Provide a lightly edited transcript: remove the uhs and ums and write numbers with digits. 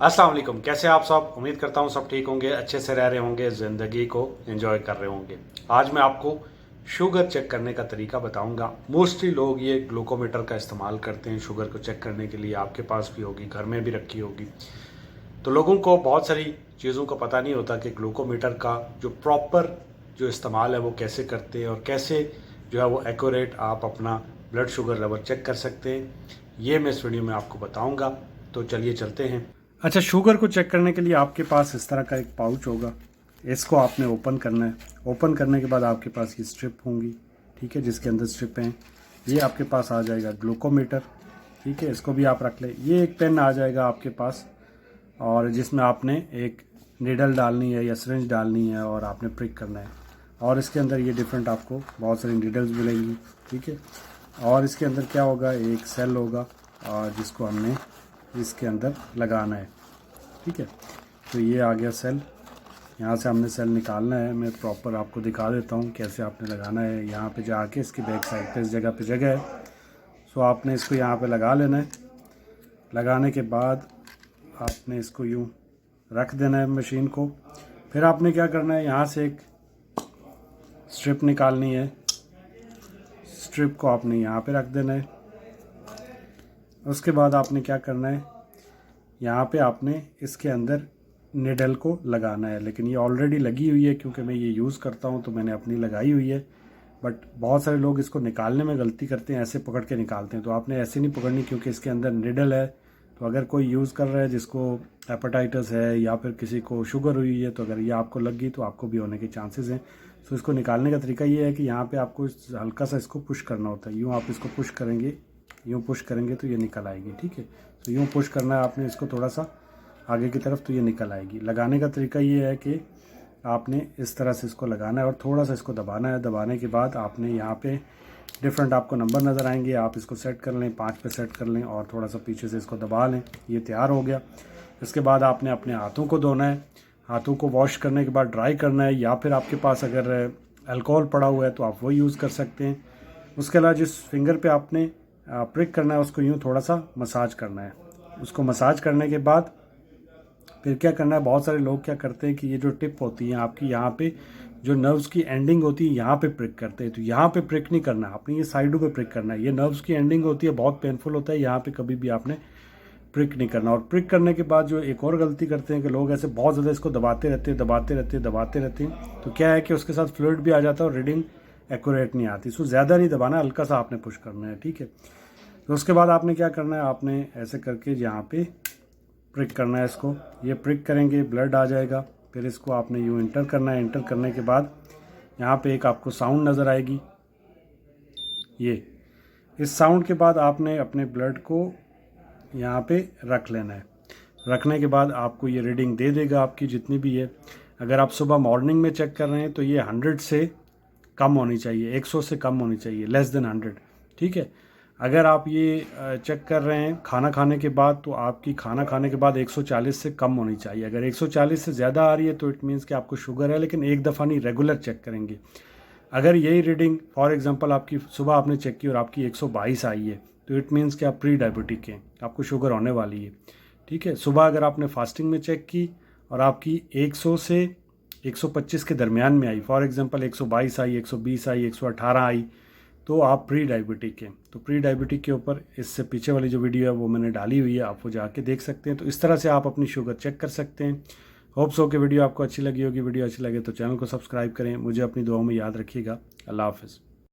अस्सलाम वालेकुम। कैसे आप सब? उम्मीद करता हूँ सब ठीक होंगे, अच्छे से रह रहे होंगे, ज़िंदगी को एंजॉय कर रहे होंगे। आज मैं आपको शुगर चेक करने का तरीका बताऊंगा। मोस्टली लोग ये ग्लूकोमीटर का इस्तेमाल करते हैं शुगर को चेक करने के लिए। आपके पास भी होगी, घर में भी रखी होगी। तो लोगों को बहुत सारी चीज़ों का पता नहीं होता कि ग्लूकोमीटर का जो प्रॉपर जो इस्तेमाल है वो कैसे करते हैं और कैसे जो है वो एक्यूरेट आप अपना ब्लड शुगर लेवल चेक कर सकते हैं। ये मैं इस वीडियो में आपको बताऊंगा। तो चलिए चलते हैं। अच्छा, शुगर को चेक करने के लिए आपके पास इस तरह का एक पाउच होगा। इसको आपने ओपन करना है। ओपन करने के बाद आपके पास ये स्ट्रिप होंगी, ठीक है, जिसके अंदर स्ट्रिप हैं। ये आपके पास आ जाएगा ग्लूकोमीटर, ठीक है, इसको भी आप रख लें। ये एक पेन आ जाएगा आपके पास, और जिसमें आपने एक नीडल डालनी है या सिरिंज डालनी है और आपने प्रिक करना है। और इसके अंदर ये डिफरेंट आपको बहुत सारी नीडल्स मिलेंगी, ठीक है। और इसके अंदर क्या होगा, एक सेल होगा और जिसको हमने इसके अंदर लगाना है, ठीक है। तो ये आ गया सेल। यहाँ से हमने सेल निकालना है। मैं प्रॉपर आपको दिखा देता हूँ कैसे आपने लगाना है। यहाँ पे जाके इसकी बैक साइड पे इस जगह पे जगह है, सो आपने इसको यहाँ पे लगा लेना है। लगाने के बाद आपने इसको यूँ रख देना है मशीन को। फिर आपने क्या करना है, यहाँ से एक स्ट्रिप निकालनी है। स्ट्रिप को आपने यहाँ पे रख देना है। उसके बाद आपने क्या करना है, यहाँ पे आपने इसके अंदर निडल को लगाना है। लेकिन ये ऑलरेडी लगी हुई है, क्योंकि मैं ये यूज़ करता हूँ तो मैंने अपनी लगाई हुई है। बट बहुत सारे लोग इसको निकालने में गलती करते हैं, ऐसे पकड़ के निकालते हैं। तो आपने ऐसे नहीं पकड़नी, क्योंकि इसके अंदर निडल है। तो अगर कोई यूज़ कर रहा है जिसको हेपेटाइटिस है या फिर किसी को शुगर हुई है, तो अगर ये आपको लग गई तो आपको भी होने के चांसेस हैं। तो इसको निकालने का तरीका ये है कि यहाँ पे आपको हल्का सा इसको पुश करना होता है। यूँ आप इसको पुश करेंगे, यूँ पुश करेंगे तो ये निकल आएगी, ठीक है। तो यूँ पुश करना है आपने इसको थोड़ा सा आगे की तरफ, तो ये निकल आएगी। लगाने का तरीका ये है कि आपने इस तरह से इसको लगाना है और थोड़ा सा इसको दबाना है। दबाने के बाद आपने यहाँ पे डिफरेंट आपको नंबर नज़र आएंगे, आप इसको सेट कर लें, 5 पे सेट कर लें और थोड़ा सा पीछे से इसको दबा लें। ये तैयार हो गया। इसके बाद आपने अपने हाथों को धोना है। हाथों को वॉश करने के बाद ड्राई करना है, या फिर आपके पास अगर अल्कोहल पड़ा हुआ है तो आप वो यूज़ कर सकते हैं। उसके अलावा जिस फिंगर पे आपने प्रिक करना है उसको यूँ थोड़ा सा मसाज करना है। उसको मसाज करने के बाद फिर क्या करना है, बहुत सारे लोग क्या करते हैं कि ये जो टिप होती है आपकी, यहाँ पे जो नर्व्स की एंडिंग होती है यहाँ पे प्रिक करते हैं। तो यहाँ पे प्रिक नहीं करना, आपने ये साइडों पे प्रिक करना है। ये नर्व्स की एंडिंग होती है, बहुत पेनफुल होता है, यहाँ पे कभी भी आपने प्रिक नहीं करना। और प्रिक करने के बाद जो एक और गलती करते हैं कि लोग ऐसे बहुत ज़्यादा इसको दबाते रहते हैं, दबाते रहते हैं, दबाते रहते हैं। तो क्या है कि उसके साथ फ्लूइड भी आ जाता है और रीडिंग एक्यूरेट नहीं आती। इसको ज़्यादा नहीं दबाना, हल्का सा आपने पुश करना है, ठीक है। तो उसके बाद आपने क्या करना है, आपने ऐसे करके यहाँ पे प्रिक करना है इसको। ये प्रिक करेंगे, ब्लड आ जाएगा। फिर इसको आपने यूँ इंटर करना है। इंटर करने के बाद यहाँ पे एक आपको साउंड नज़र आएगी। ये इस साउंड के बाद आपने अपने ब्लड को यहाँ पे रख लेना है। रखने के बाद आपको ये रीडिंग दे देगा आपकी जितनी भी है। अगर आप सुबह मॉर्निंग में चेक कर रहे हैं तो ये 100 से कम होनी चाहिए, 100 से कम होनी चाहिए, लेस देन 100, ठीक है। अगर आप ये चेक कर रहे हैं खाना खाने के बाद, तो आपकी खाना खाने के बाद 140 से कम होनी चाहिए। अगर 140 से ज़्यादा आ रही है तो इट मीन्स कि आपको शुगर है, लेकिन एक दफ़ा नहीं, रेगुलर चेक करेंगे। अगर यही रीडिंग फॉर एग्जांपल आपकी सुबह आपने चेक की और आपकी 122 आई है, तो इट मीन्स कि आप प्री डायबिटिक हैं, आपको शुगर होने वाली है, ठीक है। सुबह अगर आपने फास्टिंग में चेक की और आपकी 100 से 125 के दरमियान में आई, फॉर एग्जांपल 122 आई, 120 आई, 118 आई, तो आप प्री डायबिटिक हैं। तो प्री डायबिटिक के ऊपर इससे पीछे वाली जो वीडियो है वो मैंने डाली हुई है, आप वो जाके देख सकते हैं। तो इस तरह से आप अपनी शुगर चेक कर सकते हैं। होप्स हो कि वीडियो आपको अच्छी लगी होगी। वीडियो अच्छी लगे तो चैनल को सब्सक्राइब करें। मुझे अपनी दुआओं में याद रखिएगा। अल्लाह हाफ़िज़।